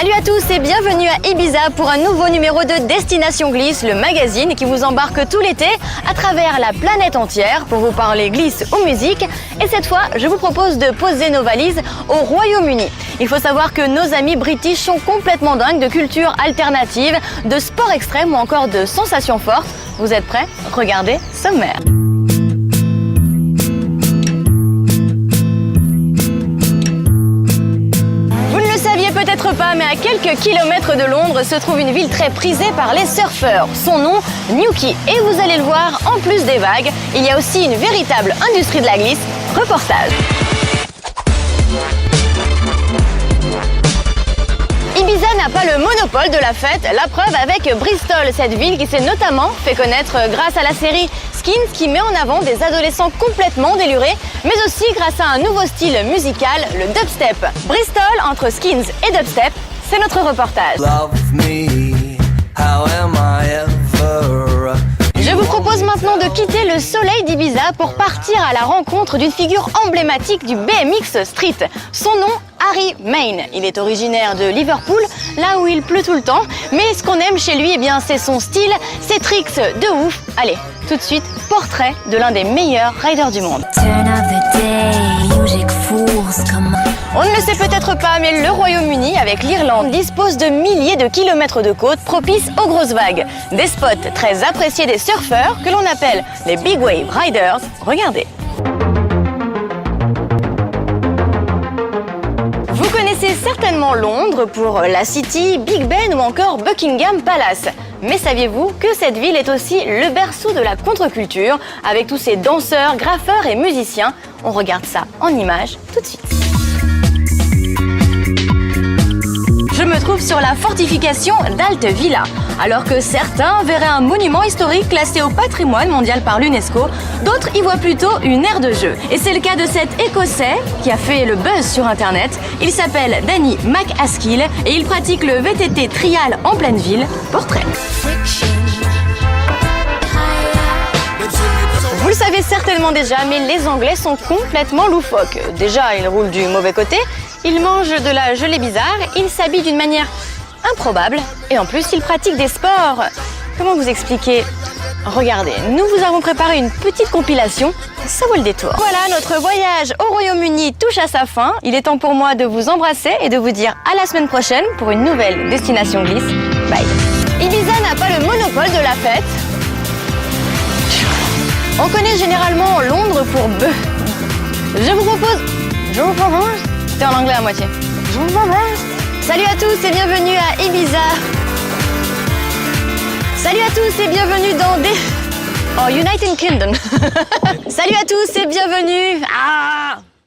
Salut à tous et bienvenue à Ibiza pour un nouveau numéro de Destination Glisse, le magazine qui vous embarque tout l'été à travers la planète entière pour vous parler glisse ou musique. Et cette fois, je vous propose de poser nos valises au Royaume-Uni. Il faut savoir que nos amis british sont complètement dingues de culture alternative, de sport extrême ou encore de sensations fortes. Vous êtes prêts? Regardez sommaire. Peut-être pas, mais à quelques kilomètres de Londres se trouve une ville très prisée par les surfeurs. Son nom, Newquay. Et vous allez le voir, en plus des vagues, il y a aussi une véritable industrie de la glisse. Reportage. Ibiza n'a pas le monopole de la fête, la preuve avec Bristol, cette ville qui s'est notamment fait connaître grâce à la série Skins qui met en avant des adolescents complètement délurés, mais aussi grâce à un nouveau style musical, le dubstep. Bristol, entre Skins et dubstep, c'est notre reportage. Je vous propose maintenant de quitter le soleil d'Ibiza pour partir à la rencontre d'une figure emblématique du BMX Street. Son nom, Harry Mayne. Il est originaire de Liverpool, là où il pleut tout le temps. Mais ce qu'on aime chez lui, eh bien, c'est son style, ses tricks de ouf. Allez, tout de suite, portrait de l'un des meilleurs riders du monde. On ne le sait peut-être pas, mais le Royaume-Uni, avec l'Irlande, dispose de milliers de kilomètres de côtes propices aux grosses vagues. Des spots très appréciés des surfeurs que l'on appelle les Big Wave Riders. Regardez. Vous connaissez certainement Londres pour la City, Big Ben ou encore Buckingham Palace. Mais saviez-vous que cette ville est aussi le berceau de la contre-culture, avec tous ces danseurs, graffeurs et musiciens? On regarde ça en images tout de suite. Je me trouve sur la fortification d'Alt Villa. Alors que certains verraient un monument historique classé au patrimoine mondial par l'UNESCO, d'autres y voient plutôt une aire de jeu. Et c'est le cas de cet Écossais qui a fait le buzz sur Internet. Il s'appelle Danny McAskill et il pratique le VTT trial en pleine ville. Portrait. Vous le savez certainement déjà, mais les Anglais sont complètement loufoques. Déjà, ils roulent du mauvais côté, ils mangent de la gelée bizarre, ils s'habillent d'une manière improbable et en plus, ils pratiquent des sports. Comment vous expliquer? Regardez, nous vous avons préparé une petite compilation, ça vaut le détour. Voilà, notre voyage au Royaume-Uni touche à sa fin. Il est temps pour moi de vous embrasser et de vous dire à la semaine prochaine pour une nouvelle Destination Glisse. Bye. Ibiza n'a pas le monopole de la fête. On connaît généralement Londres pour bœuf. Je vous propose... C'est en anglais à moitié. Salut à tous et bienvenue à Ibiza. Salut à tous et bienvenue dans United Kingdom. Salut à tous et bienvenue.